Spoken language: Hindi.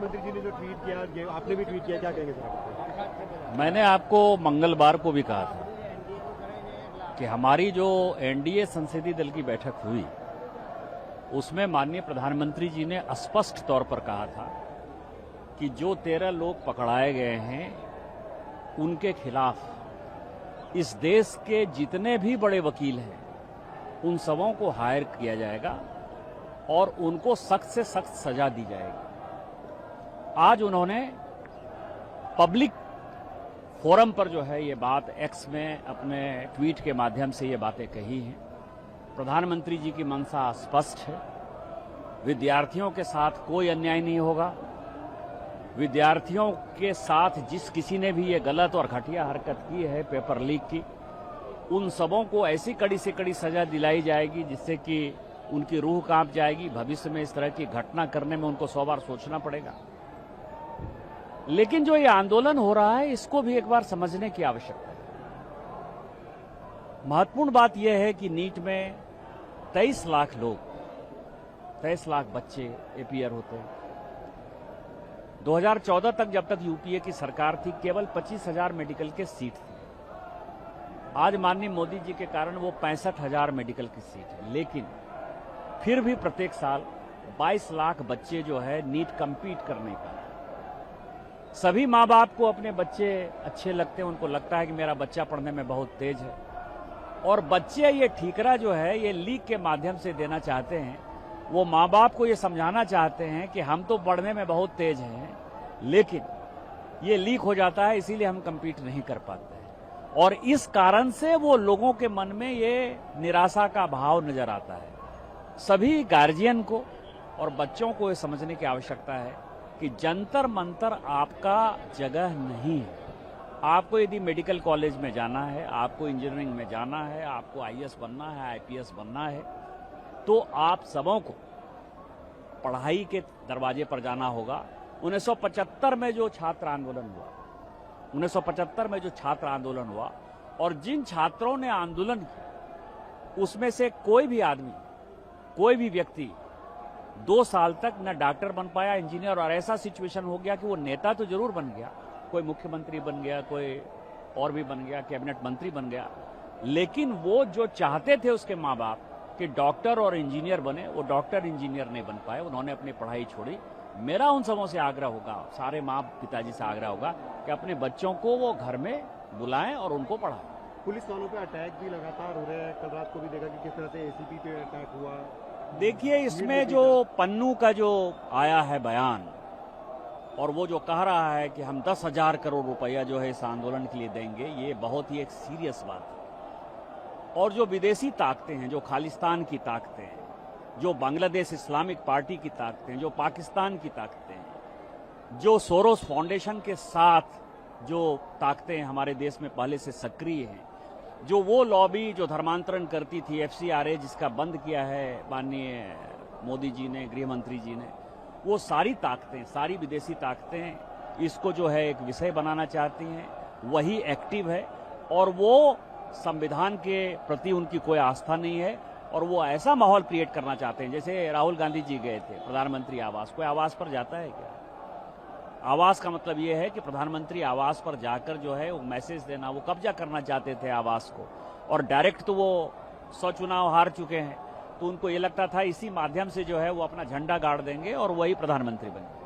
प्रधानमंत्री जी ने जो ट्वीट किया, ये आपने भी ट्वीट किया, क्या कहेंगे सर? मैंने आपको मंगलवार को भी कहा था कि हमारी जो एनडीए संसदीय दल की बैठक हुई उसमें माननीय प्रधानमंत्री जी ने स्पष्ट तौर पर कहा था कि जो 13 लोग पकड़ाए गए हैं उनके खिलाफ इस देश के जितने भी बड़े वकील हैं उन सबों को हायर किया जाएगा और उनको सख्त से सख्त सजा दी जाएगी। आज उन्होंने पब्लिक फोरम पर जो है ये बात एक्स में अपने ट्वीट के माध्यम से ये बातें कही हैं। प्रधानमंत्री जी की मंशा स्पष्ट है, विद्यार्थियों के साथ कोई अन्याय नहीं होगा। विद्यार्थियों के साथ जिस किसी ने भी ये गलत और घटिया हरकत की है पेपर लीक की, उन सबों को ऐसी कड़ी से कड़ी सजा दिलाई जाएगी जिससे कि उनकी रूह कांप जाएगी। भविष्य में इस तरह की घटना करने में उनको 100 बार सोचना पड़ेगा। लेकिन जो ये आंदोलन हो रहा है इसको भी एक बार समझने की आवश्यकता है। महत्वपूर्ण बात यह है कि नीट में 23 लाख लोग, 23 लाख बच्चे एपीयर होते हैं। 2014 तक जब तक यूपीए की सरकार थी केवल 25,000 मेडिकल के सीट थे। आज माननीय मोदी जी के कारण वो 65,000 मेडिकल की सीट है। लेकिन फिर भी प्रत्येक साल 22 लाख बच्चे जो है नीट कंपीट कर नहीं पाते। सभी माँ बाप को अपने बच्चे अच्छे लगते हैं, उनको लगता है कि मेरा बच्चा पढ़ने में बहुत तेज है और बच्चे ये ठीकरा जो है ये लीक के माध्यम से देना चाहते हैं। वो माँ बाप को ये समझाना चाहते हैं कि हम तो पढ़ने में बहुत तेज हैं लेकिन ये लीक हो जाता है इसीलिए हम कंपीट नहीं कर पाते हैं। और इस कारण से वो लोगों के मन में ये निराशा का भाव नजर आता है। सभी गार्जियन को और बच्चों को ये समझने की आवश्यकता है कि जंतर मंतर आपका जगह नहीं है। आपको यदि मेडिकल कॉलेज में जाना है, आपको इंजीनियरिंग में जाना है, आपको आईएएस बनना है, आईपीएस बनना है, तो आप सबों को पढ़ाई के दरवाजे पर जाना होगा। 1975 में जो छात्र आंदोलन हुआ, 1975 में जो छात्र आंदोलन हुआ और जिन छात्रों ने आंदोलन किया उसमें से कोई भी आदमी, कोई भी व्यक्ति 2 साल तक न डॉक्टर बन पाया, इंजीनियर, और ऐसा सिचुएशन हो गया कि वो नेता तो जरूर बन गया, कोई मुख्यमंत्री बन गया, कोई और भी बन गया, कैबिनेट मंत्री बन गया, लेकिन वो जो चाहते थे उसके माँ बाप कि डॉक्टर और इंजीनियर बने, वो डॉक्टर इंजीनियर नहीं बन पाए, उन्होंने अपनी पढ़ाई छोड़ी। मेरा उन सबों से आग्रह होगा, सारे माँ पिताजी से आग्रह होगा कि अपने बच्चों को वो घर में बुलाएं और उनको पढ़ाएं। पुलिस वालों पे अटैक भी लगातार हो रहे हैं। कल रात को भी देखा कि किस तरह से एसीपी पे अटैक हुआ। देखिए, इसमें जो पन्नू का जो आया है बयान और वो जो कह रहा है कि हम 10,000 करोड़ रुपया जो है इस आंदोलन के लिए देंगे, ये बहुत ही एक सीरियस बात है। और जो विदेशी ताकतें हैं, जो खालिस्तान की ताकतें हैं, जो बांग्लादेश इस्लामिक पार्टी की ताकतें हैं, जो पाकिस्तान की ताकतें हैं, जो सोरोस फाउंडेशन के साथ जो ताकतें हमारे देश में पहले से सक्रिय हैं, जो वो लॉबी जो धर्मांतरण करती थी एफसीआरए, जिसका बंद किया है माननीय मोदी जी ने, गृह मंत्री जी ने, वो सारी ताकतें, सारी विदेशी ताकतें इसको जो है एक विषय बनाना चाहती हैं। वही एक्टिव है और वो संविधान के प्रति उनकी कोई आस्था नहीं है और वो ऐसा माहौल क्रिएट करना चाहते हैं। जैसे राहुल गांधी जी गए थे प्रधानमंत्री आवास, कोई आवास पर जाता है क्या? आवास का मतलब ये है कि प्रधानमंत्री आवास पर जाकर जो है वो मैसेज देना, वो कब्जा करना चाहते थे आवास को, और डायरेक्ट तो वो 100 चुनाव हार चुके हैं, तो उनको ये लगता था इसी माध्यम से जो है वो अपना झंडा गाड़ देंगे और वही प्रधानमंत्री बनेंगे।